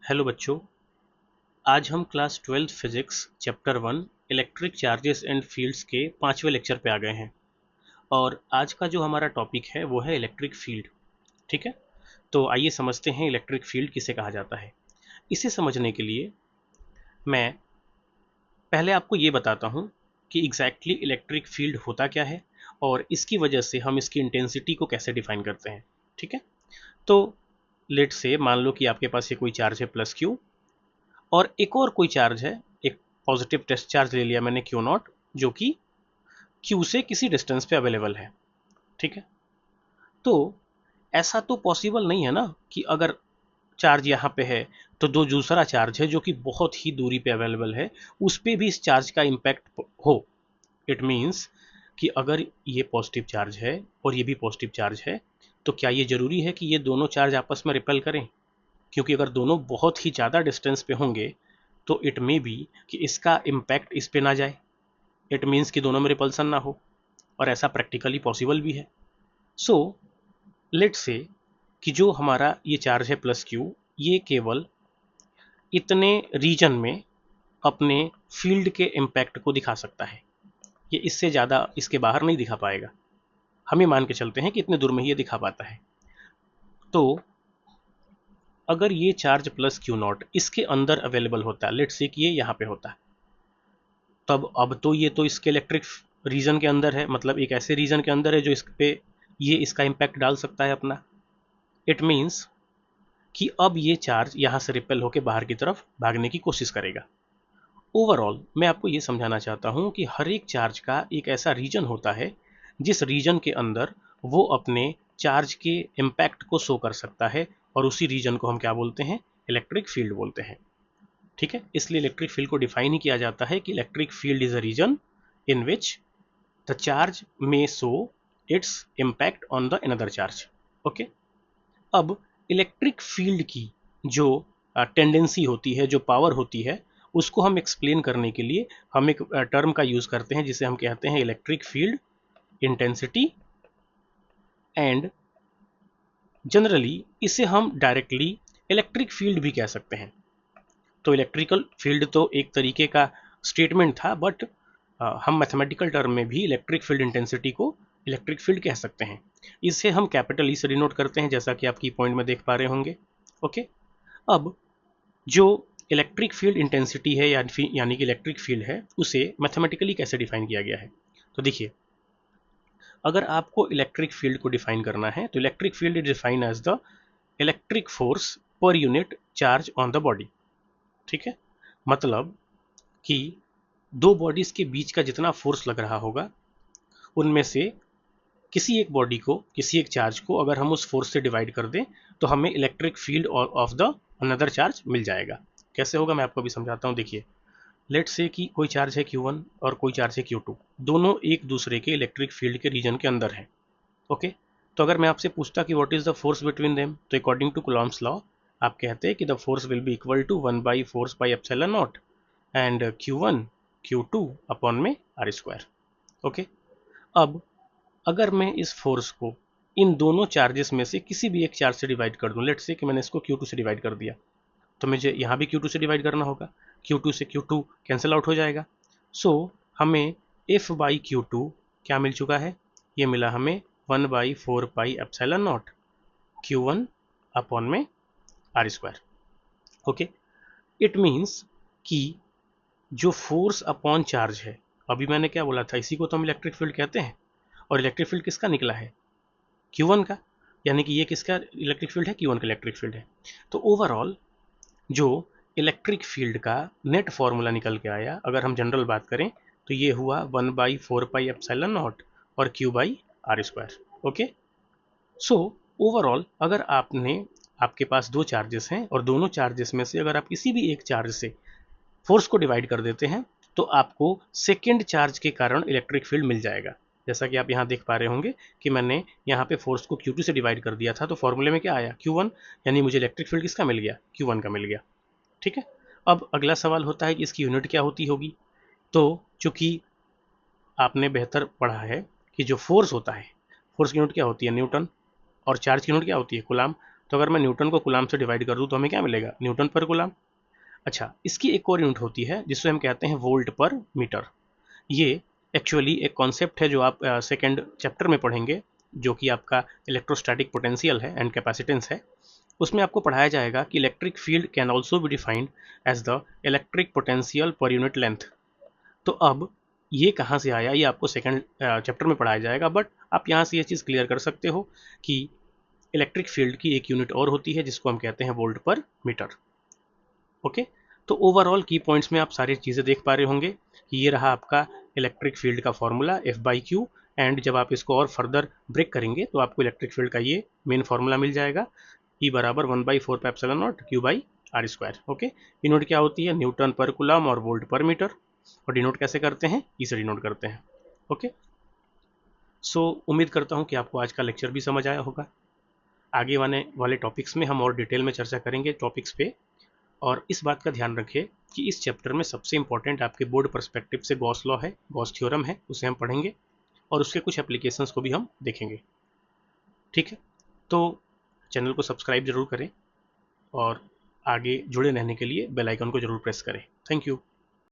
Hello बच्चों, आज हम class 12th physics chapter 1 electric charges and fields के 5वें लेक्चर पे आ गए हैं। और आज का जो हमारा टॉपिक है वो है इलेक्ट्रिक फील्ड। ठीक है, तो आइए समझते हैं इलेक्ट्रिक फील्ड किसे कहा जाता है। इसे समझने के लिए मैं पहले आपको ये बताता हूँ कि एग्जैक्टली इलेक्ट्रिक फील्ड होता क्या है और इसकी वजह से हम इसकी इंटेंसिटी को कैसे डिफाइन करते हैं। ठीक है, तो लेट से मान लो कि आपके पास ये कोई चार्ज है प्लस क्यू, और एक और कोई चार्ज है, एक पॉजिटिव टेस्ट चार्ज ले लिया मैंने क्यू नॉट, जो कि क्यू से किसी डिस्टेंस पे अवेलेबल है। ठीक है, तो ऐसा तो पॉसिबल नहीं है ना कि अगर चार्ज यहाँ पे है तो दो दूसरा चार्ज है जो कि बहुत ही दूरी पे अवेलेबल है, उस पे भी इस चार्ज का इम्पैक्ट हो। इट मीन्स कि अगर ये पॉजिटिव चार्ज है और ये भी पॉजिटिव चार्ज है, तो क्या ये जरूरी है कि ये दोनों चार्ज आपस में रिपेल करें? क्योंकि अगर दोनों बहुत ही ज़्यादा डिस्टेंस पे होंगे तो इट मे बी कि इसका इम्पैक्ट इस पे ना जाए। इट मीन्स कि दोनों में रिपल्सन ना हो, और ऐसा प्रैक्टिकली पॉसिबल भी है। सो लेट से कि जो हमारा ये चार्ज है प्लस क्यू, ये केवल इतने रीजन में अपने फील्ड के इम्पैक्ट को दिखा सकता है। ये इससे ज़्यादा इसके बाहर नहीं दिखा पाएगा। हम ये मान के चलते हैं कि इतने दूर में ही ये दिखा पाता है। तो अगर ये चार्ज प्लस क्यू नॉट इसके अंदर अवेलेबल होता है, लेट से कि ये यहाँ पे होता है, तब अब तो ये तो इसके इलेक्ट्रिक रीजन के अंदर है, मतलब एक ऐसे रीजन के अंदर है जो इस पे ये इसका इम्पैक्ट डाल सकता है अपना। इट मीन्स कि अब ये चार्ज यहाँ से रिपेल होकर बाहर की तरफ भागने की कोशिश करेगा। ओवरऑल मैं आपको ये समझाना चाहता हूँ कि हर एक चार्ज का एक ऐसा रीजन होता है जिस रीजन के अंदर वो अपने चार्ज के इम्पैक्ट को शो कर सकता है, और उसी रीजन को हम क्या बोलते हैं? इलेक्ट्रिक फील्ड बोलते हैं। ठीक है, इसलिए इलेक्ट्रिक फील्ड को डिफाइन ही किया जाता है कि electric field is a region in which the charge may show its impact on the another charge. Okay, अब इलेक्ट्रिक फील्ड की जो टेंडेंसी होती है, जो पावर होती है, उसको हम एक्सप्लेन करने के लिए हम एक टर्म का यूज करते हैं जिसे हम कहते हैं electric field intensity. And generally इसे हम डायरेक्टली इलेक्ट्रिक फील्ड भी कह सकते हैं। तो इलेक्ट्रिकल फील्ड तो एक तरीके का स्टेटमेंट था, बट हम मैथमेटिकल टर्म में भी इलेक्ट्रिक फील्ड इंटेंसिटी को इलेक्ट्रिक फील्ड कह सकते हैं। इसे हम कैपिटल ई से डिनोट करते हैं, जैसा कि आप की पॉइंट में देख पा रहे होंगे। ओके, अब जो इलेक्ट्रिक फील्ड इंटेंसिटी है यानी कि इलेक्ट्रिक फील्ड है, उसे मैथमेटिकली कैसे डिफाइन किया गया है? तो देखिए, अगर आपको इलेक्ट्रिक फील्ड को डिफाइन करना है तो electric field is defined as the electric force per unit charge on the body. ठीक है, मतलब कि दो बॉडीज के बीच का जितना फोर्स लग रहा होगा, उनमें से किसी एक बॉडी को, किसी एक चार्ज को अगर हम उस फोर्स से डिवाइड कर दें तो हमें electric field of the another charge मिल जाएगा। कैसे होगा मैं आपको भी समझाता हूँ। देखिए, लेट से कि कोई चार्ज है Q1 और कोई चार्ज है Q2, दोनों एक दूसरे के इलेक्ट्रिक फील्ड के रीजन के अंदर हैं। ओके, तो अगर मैं आपसे पूछता कि what is the force between them, तो अकॉर्डिंग टू कूलॉम्स लॉ आप कहते हैं कि the force will be equal to 1/4πε0 and Q1 Q2 upon में आर स्क्वायर। ओके, अब अगर मैं इस फोर्स को इन दोनों चार्जेस में से किसी भी एक चार्ज से डिवाइड कर दूं, लेट्स से कि मैंने इसको Q2 से डिवाइड कर दिया, तो मुझे यहाँ भी Q2 से डिवाइड करना होगा। Q2 से Q2 कैंसिल आउट हो जाएगा। सो हमें F/Q2 क्या मिल चुका है? ये मिला हमें 1/4πε0 Q1 अपॉन में r square. Okay, it means कि जो फोर्स अपॉन चार्ज है, अभी मैंने क्या बोला था, इसी को तो हम इलेक्ट्रिक फील्ड कहते हैं। और इलेक्ट्रिक फील्ड किसका निकला है? Q1 का, यानी कि ये किसका इलेक्ट्रिक फील्ड है? Q1 का इलेक्ट्रिक फील्ड है। तो ओवरऑल जो इलेक्ट्रिक फील्ड का नेट फॉर्मूला निकल के आया, अगर हम जनरल बात करें, तो ये हुआ 1/4πε0 और Q/r²। ओके, सो ओवरऑल अगर आपके पास दो चार्जेस हैं और दोनों चार्जेस में से अगर आप किसी भी एक चार्ज से फोर्स को डिवाइड कर देते हैं तो आपको सेकेंड चार्ज के कारण इलेक्ट्रिक फील्ड मिल जाएगा। जैसा कि आप यहाँ देख पा रहे होंगे कि मैंने यहाँ पे फोर्स को Q2 से डिवाइड कर दिया था, तो फॉर्मूले में क्या आया? Q1, यानी मुझे इलेक्ट्रिक फील्ड किसका मिल गया? Q1 का मिल गया। ठीक है, अब अगला सवाल होता है कि इसकी यूनिट क्या होती होगी। तो चूंकि आपने बेहतर पढ़ा है कि जो फोर्स होता है, फोर्स की यूनिट क्या होती है? न्यूटन। और चार्ज की यूनिट क्या होती है? कूलाम। तो अगर मैं न्यूटन को कूलाम से डिवाइड कर दूँ तो हमें क्या मिलेगा, न्यूटन पर कूलाम। अच्छा, इसकी एक और यूनिट होती है जिससे हम कहते हैं वोल्ट पर मीटर। ये एक्चुअली एक कॉन्सेप्ट है जो आप सेकेंड चैप्टर में पढ़ेंगे, जो कि आपका इलेक्ट्रोस्टैटिक पोटेंशियल है एंड कैपेसिटेंस है। उसमें आपको पढ़ाया जाएगा कि electric field can also be defined as the electric potential per unit length. तो अब ये कहाँ से आया, ये आपको सेकंड चैप्टर में पढ़ाया जाएगा, बट आप यहाँ से ये चीज़ क्लियर कर सकते हो कि इलेक्ट्रिक फील्ड की एक यूनिट और होती है जिसको हम कहते हैं वोल्ट पर मीटर। ओके, तो ओवरऑल की पॉइंट्स में आप सारी चीज़ें देख पा रहे होंगे कि ये रहा आपका इलेक्ट्रिक फील्ड का फॉर्मूला F/Q। एंड जब आप इसको और फर्दर ब्रेक करेंगे तो आपको इलेक्ट्रिक फील्ड का ये मेन फॉर्मूला मिल जाएगा, E बराबर 1/4πε0 Q/r²। ओके, यूनिट क्या होती है, न्यूटन पर कूलम और वोल्ट पर मीटर। और डिनोट कैसे करते हैं, ई से डिनोट करते हैं। ओके, सो उम्मीद करता हूँ कि आपको आज का लेक्चर भी समझ आया होगा। आगे आने वाले टॉपिक्स में हम और डिटेल में चर्चा करेंगे टॉपिक्स पे। और इस बात का ध्यान रखिए कि इस चैप्टर में सबसे इंपॉर्टेंट आपके बोर्ड पर्सपेक्टिव से गॉस लॉ है, गॉस थ्योरम है, उसे हम पढ़ेंगे और उसके कुछ एप्लीकेशंस को भी हम देखेंगे। ठीक है, तो चैनल को सब्सक्राइब जरूर करें और आगे जुड़े रहने के लिए बेल आइकन को जरूर प्रेस करें। Thank you.